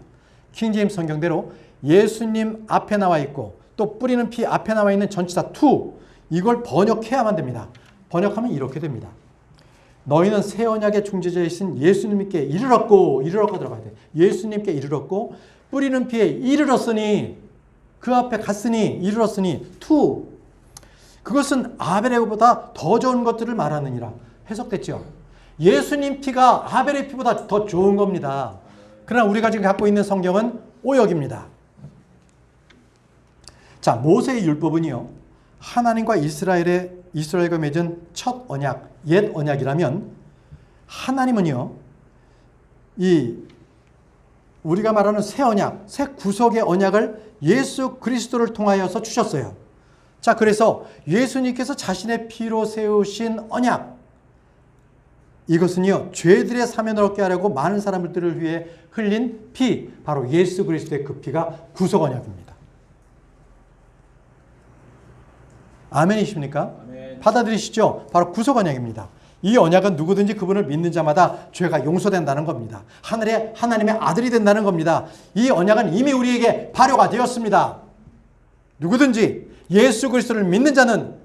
킹제임스 성경대로 예수님 앞에 나와 있고 또 뿌리는 피 앞에 나와 있는 전치사 to, 이걸 번역해야만 됩니다. 번역하면 이렇게 됩니다. 너희는 새 언약의 중재자이신 예수님께 이르렀고, 이르렀고 들어가야 돼. 예수님께 이르렀고 뿌리는 피에 이르렀으니, 그 앞에 갔으니, 이르렀으니 to, 그것은 아벨의보다 더 좋은 것들을 말하느니라. 해석됐죠? 예수님 피가 아벨의 피보다 더 좋은 겁니다. 그러나 우리가 지금 갖고 있는 성경은 오역입니다. 자, 모세의 율법은요, 하나님과 이스라엘과 맺은 첫 언약, 옛 언약이라면, 하나님은요, 우리가 말하는 새 언약, 새 구속의 언약을 예수 그리스도를 통하여서 주셨어요. 자, 그래서 예수님께서 자신의 피로 세우신 언약, 이것은요, 죄들의 사면을 얻게 하려고 많은 사람들을 위해 흘린 피, 바로 예수 그리스도의 그 피가 구속 언약입니다. 아멘이십니까? 아멘. 받아들이시죠? 바로 구속 언약입니다. 이 언약은 누구든지 그분을 믿는 자마다 죄가 용서된다는 겁니다. 하나님의 아들이 된다는 겁니다. 이 언약은 이미 우리에게 발효가 되었습니다. 누구든지 예수 그리스도를 믿는 자는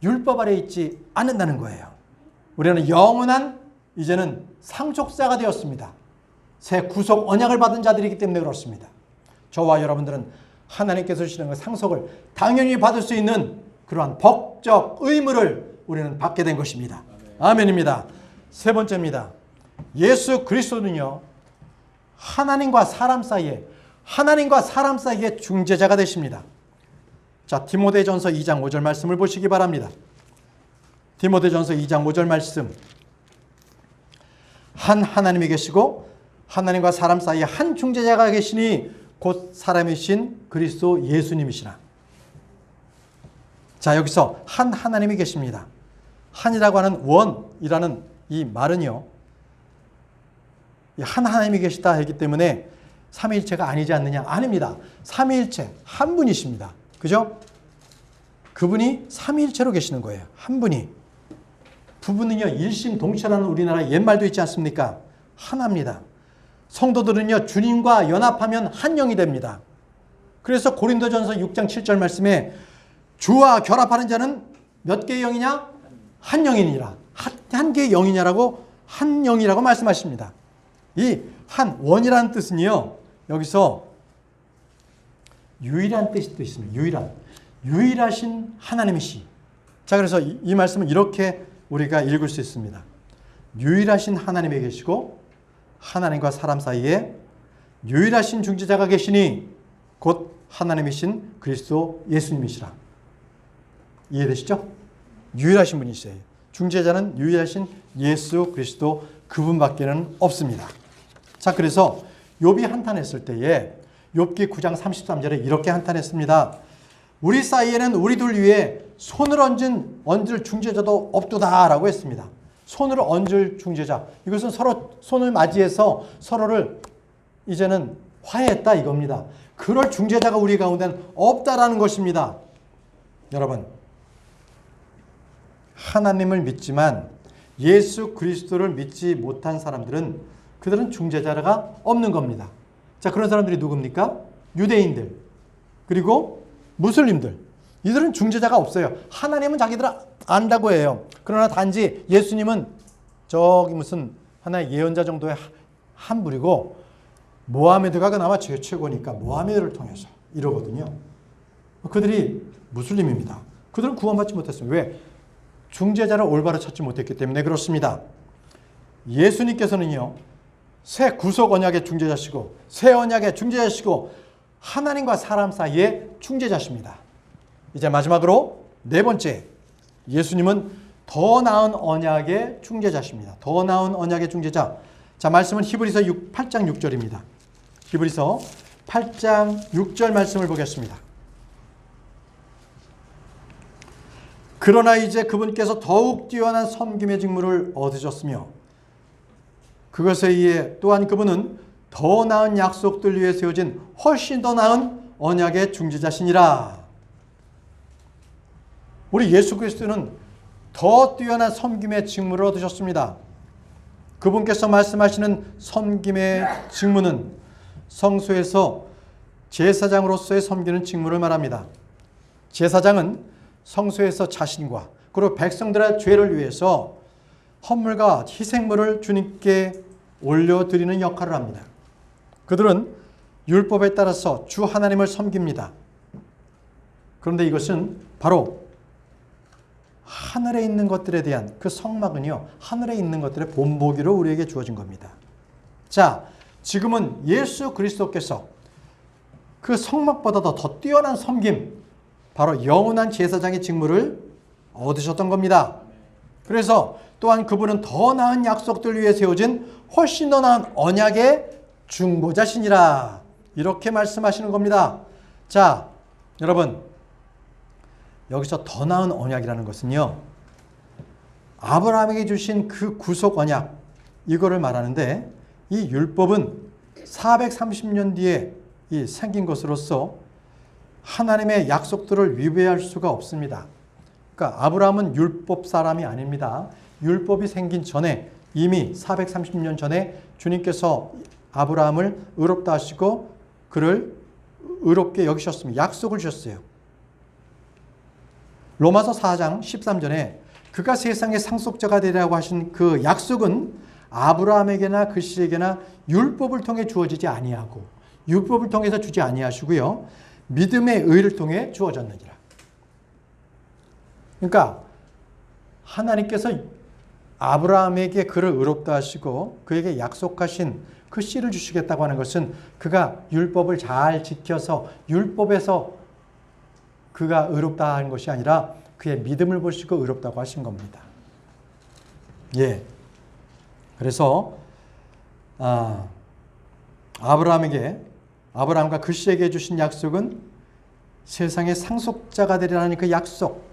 율법 아래에 있지 않는다는 거예요. 우리는 영원한 이제는 상속자가 되었습니다. 새 구속 언약을 받은 자들이기 때문에 그렇습니다. 저와 여러분들은 하나님께서 주시는 그 상속을 당연히 받을 수 있는 그러한 법적 의무를 우리는 받게 된 것입니다. 아멘입니다. 세 번째입니다. 예수 그리스도는요, 하나님과 사람 사이에 중재자가 되십니다. 자, 디모데전서 2장 5절 말씀을 보시기 바랍니다. 디모데전서 2장 5절 말씀. 한 하나님이 계시고 하나님과 사람 사이에 한 중재자가 계시니 곧 사람이신 그리스도 예수님이시라. 자, 여기서 한 하나님이 계십니다. 한이라고 하는 원이라는 이 말은요, 한 하나님이 계시다 했기 때문에 삼위일체가 아니지 않느냐? 아닙니다. 삼위일체 한 분이십니다. 그죠? 그분이 삼위일체로 계시는 거예요. 한 분이. 부부는요, 일심동체라는 우리나라의 옛말도 있지 않습니까? 하나입니다. 성도들은요, 주님과 연합하면 한 영이 됩니다. 그래서 고린도전서 6장 7절 말씀에 주와 결합하는 자는 몇 개의 영이냐? 한 영이니라. 한 개의 영이냐라고, 한 영이라고 말씀하십니다. 이 한 원이라는 뜻은요, 여기서 유일한 뜻이 또 있습니다. 유일하신 하나님이시. 자, 그래서 이 말씀은 이렇게 우리가 읽을 수 있습니다. 유일하신 하나님이 계시고 하나님과 사람 사이에 유일하신 중재자가 계시니 곧 하나님이신 그리스도 예수님이시라. 이해되시죠? 유일하신 분이세요. 중재자는 유일하신 예수 그리스도 그분밖에는 없습니다. 자, 그래서 욥이 한탄했을 때에 욥기 9장 33절에 이렇게 한탄했습니다. 우리 사이에는 우리 둘 위에 손을 얹을 중재자도 없도다라고 했습니다. 손을 얹을 중재자. 이것은 서로 손을 맞이해서 서로를 이제는 화해했다 이겁니다. 그럴 중재자가 우리 가운데는 없다라는 것입니다. 여러분, 하나님을 믿지만 예수 그리스도를 믿지 못한 사람들은 그들은 중재자가 없는 겁니다. 자, 그런 사람들이 누굽니까? 유대인들, 그리고 무슬림들. 이들은 중재자가 없어요. 하나님은 자기들 안다고 해요. 그러나 단지 예수님은 저기 무슨 하나의 예언자 정도의 한 분이고, 모하메드가 그나마 최고니까 모하메드를 통해서 이러거든요. 그들이 무슬림입니다. 그들은 구원받지 못했습니다. 왜? 중재자를 올바로 찾지 못했기 때문에 그렇습니다. 예수님께서는요, 새 구속 언약의 중재자시고 새 언약의 중재자시고 하나님과 사람 사이의 중재자십니다. 이제 마지막으로 네 번째, 예수님은 더 나은 언약의 중재자십니다. 더 나은 언약의 중재자. 자, 말씀은 히브리서 8장 6절입니다. 히브리서 8장 6절 말씀을 보겠습니다. 그러나 이제 그분께서 더욱 뛰어난 섬김의 직무를 얻으셨으며 그것에 의해 또한 그분은 더 나은 약속들 위에 세워진 훨씬 더 나은 언약의 중재자시니라. 우리 예수 그리스도는 더 뛰어난 섬김의 직무를 얻으셨습니다. 그분께서 말씀하시는 섬김의 직무는 성소에서 제사장으로서의 섬기는 직무를 말합니다. 제사장은 성소에서 자신과 그리고 백성들의 죄를 위해서 헌물과 희생물을 주님께 올려드리는 역할을 합니다. 그들은 율법에 따라서 주 하나님을 섬깁니다. 그런데 이것은 바로 하늘에 있는 것들에 대한 그 성막은요, 하늘에 있는 것들의 본보기로 우리에게 주어진 겁니다. 자, 지금은 예수 그리스도께서 그 성막보다도 더 뛰어난 섬김, 바로 영원한 제사장의 직무를 얻으셨던 겁니다. 그래서 또한 그분은 더 나은 약속들 위해 세워진 훨씬 더 나은 언약의 중보자시니라. 이렇게 말씀하시는 겁니다. 자, 여러분, 여기서 더 나은 언약이라는 것은요, 아브라함에게 주신 그 구속 언약, 이거를 말하는데, 이 율법은 430년 뒤에 생긴 것으로서 하나님의 약속들을 위배할 수가 없습니다. 그러니까 아브라함은 율법 사람이 아닙니다. 율법이 생긴 전에, 이미 430년 전에 주님께서 아브라함을 의롭다 하시고 그를 의롭게 여기셨습니다. 약속을 주셨어요. 로마서 4장 13절에 그가 세상의 상속자가 되리라고 하신 그 약속은 아브라함에게나 그 씨에게나 율법을 통해 주어지지 아니하고 율법을 통해서 주지 아니하시고요, 믿음의 의를 통해 주어졌느니라. 그러니까 하나님께서 아브라함에게 그를 의롭다 하시고 그에게 약속하신 그 씨를 주시겠다고 하는 것은 그가 율법을 잘 지켜서 율법에서 그가 의롭다 하는 것이 아니라 그의 믿음을 보시고 의롭다고 하신 겁니다. 예. 그래서 아브라함과 그 씨에게 주신 약속은 세상의 상속자가 되리라는 그 약속,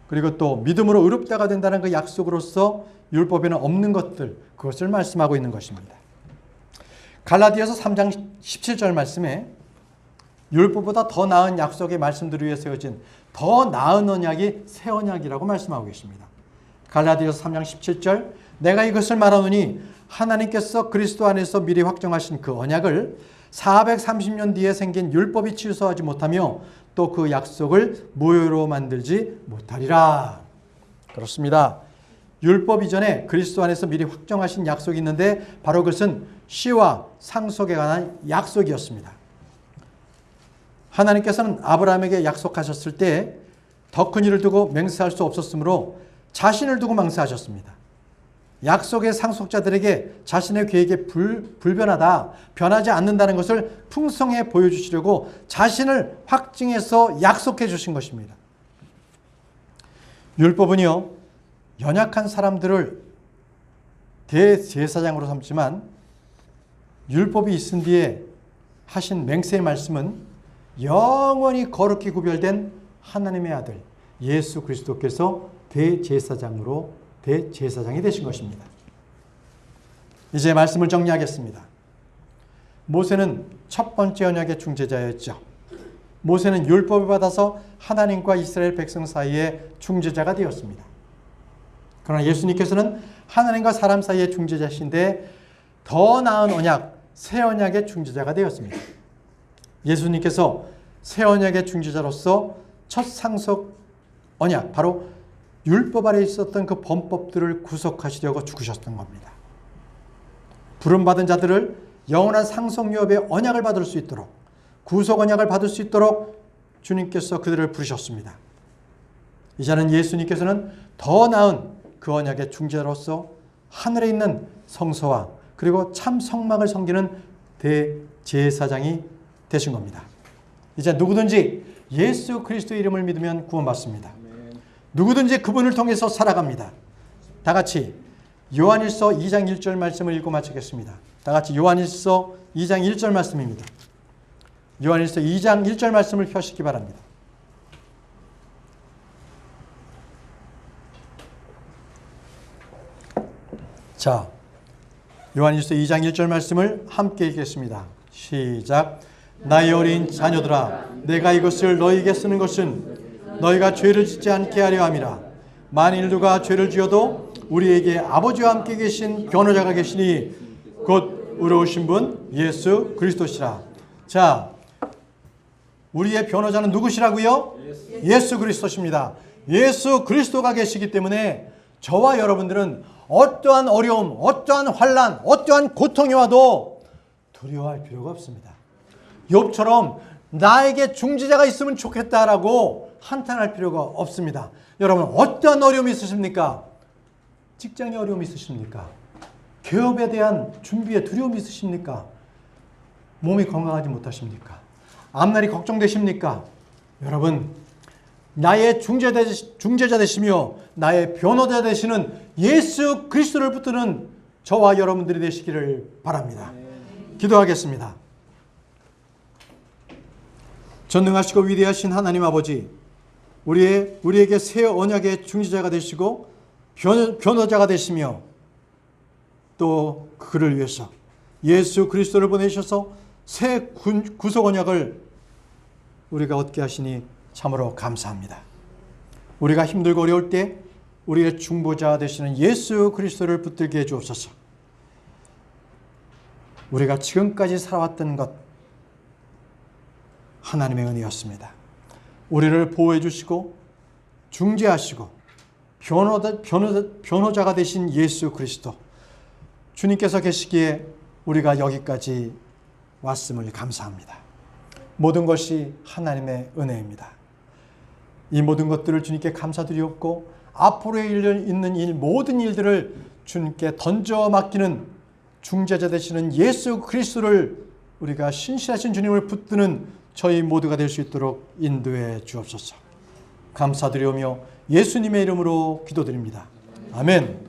그리고 또 믿음으로 의롭다가 된다는 그 약속으로서 율법에는 없는 것들, 그것을 말씀하고 있는 것입니다. 갈라디아서 3장 17절 말씀에 율법보다 더 나은 약속의 말씀들을 위해 세워진 더 나은 언약이 새 언약이라고 말씀하고 계십니다. 갈라디아서 3장 17절, 내가 이것을 말하노니 하나님께서 그리스도 안에서 미리 확정하신 그 언약을 430년 뒤에 생긴 율법이 취소하지 못하며 또 그 약속을 무효로 만들지 못하리라. 그렇습니다. 율법 이전에 그리스도 안에서 미리 확정하신 약속이 있는데 바로 그것은 씨와 상속에 관한 약속이었습니다. 하나님께서는 아브라함에게 약속하셨을 때 더 큰 일을 두고 맹세할 수 없었으므로 자신을 두고 맹세하셨습니다. 약속의 상속자들에게 자신의 계획이 불변하다, 변하지 않는다는 것을 풍성히 보여주시려고 자신을 확증해서 약속해 주신 것입니다. 율법은요, 연약한 사람들을 대제사장으로 삼지만 율법이 있은 뒤에 하신 맹세의 말씀은 영원히 거룩히 구별된 하나님의 아들 예수 그리스도께서 대제사장이 되신 것입니다. 이제 말씀을 정리하겠습니다. 모세는 첫 번째 언약의 중재자였죠. 모세는 율법을 받아서 하나님과 이스라엘 백성 사이의 중재자가 되었습니다. 그러나 예수님께서는 하나님과 사람 사이의 중재자신데 더 나은 언약, 새 언약의 중재자가 되었습니다. 예수님께서 새 언약의 중재자로서 첫 상속 언약, 바로 율법 아래 있었던 그 범법들을 구속하시려고 죽으셨던 겁니다. 부름받은 자들을 영원한 상속유업의 언약을 받을 수 있도록, 구속 언약을 받을 수 있도록 주님께서 그들을 부르셨습니다. 이제는 예수님께서는 더 나은 그 언약의 중재자로서 하늘에 있는 성소와 그리고 참 성막을 섬기는 대제사장이 되신 겁니다. 이제 누구든지 예수 그리스도의 이름을 믿으면 구원받습니다. 누구든지 그분을 통해서 살아갑니다. 다 같이 요한일서 2장 1절 말씀을 읽고 마치겠습니다. 다 같이 요한일서 2장 1절 말씀입니다. 요한일서 2장 1절 말씀을 펴시기 바랍니다. 자, 요한일서 2장 1절 말씀을 함께 읽겠습니다. 시작. 나의 어린 자녀들아, 내가 이것을 너희에게 쓰는 것은 너희가 죄를 짓지 않게 하려 함이라. 만일 누가 죄를 지어도 우리에게 아버지와 함께 계신 변호자가 계시니 곧 의로우신 분 예수 그리스도시라. 자, 우리의 변호자는 누구시라고요? 예수 그리스도십니다. 예수 그리스도가 계시기 때문에 저와 여러분들은 어떠한 어려움, 어떠한 환난, 어떠한 고통이 와도 두려워할 필요가 없습니다. 욥처럼 나에게 중지자가 있으면 좋겠다라고 한탄할 필요가 없습니다. 여러분, 어떠한 어려움이 있으십니까? 직장에 어려움이 있으십니까? 개업에 대한 준비에 두려움이 있으십니까? 몸이 건강하지 못하십니까? 앞날이 걱정되십니까? 여러분, 나의 중재자 되시며 나의 변호자 되시는 예수 그리스도를 붙드는 저와 여러분들이 되시기를 바랍니다. 기도하겠습니다. 전능하시고 위대하신 하나님 아버지, 우리에게 새 언약의 중지자가 되시고 변호자가 되시며 또 그를 위해서 예수 그리스도를 보내셔서 새 구속 언약을 우리가 얻게 하시니 참으로 감사합니다. 우리가 힘들고 어려울 때 우리의 중보자 되시는 예수 그리스도를 붙들게 해 주옵소서. 우리가 지금까지 살아왔던 것 하나님의 은혜였습니다. 우리를 보호해 주시고 중재하시고 변호자가 되신 예수 그리스도, 주님께서 계시기에 우리가 여기까지 왔음을 감사합니다. 모든 것이 하나님의 은혜입니다. 이 모든 것들을 주님께 감사드리옵고 앞으로 있는 모든 일들을 주님께 던져 맡기는 중재자 되시는 예수 그리스도를 우리가 신실하신 주님을 붙드는 저희 모두가 될 수 있도록 인도해 주옵소서. 감사드리오며 예수님의 이름으로 기도드립니다. 아멘.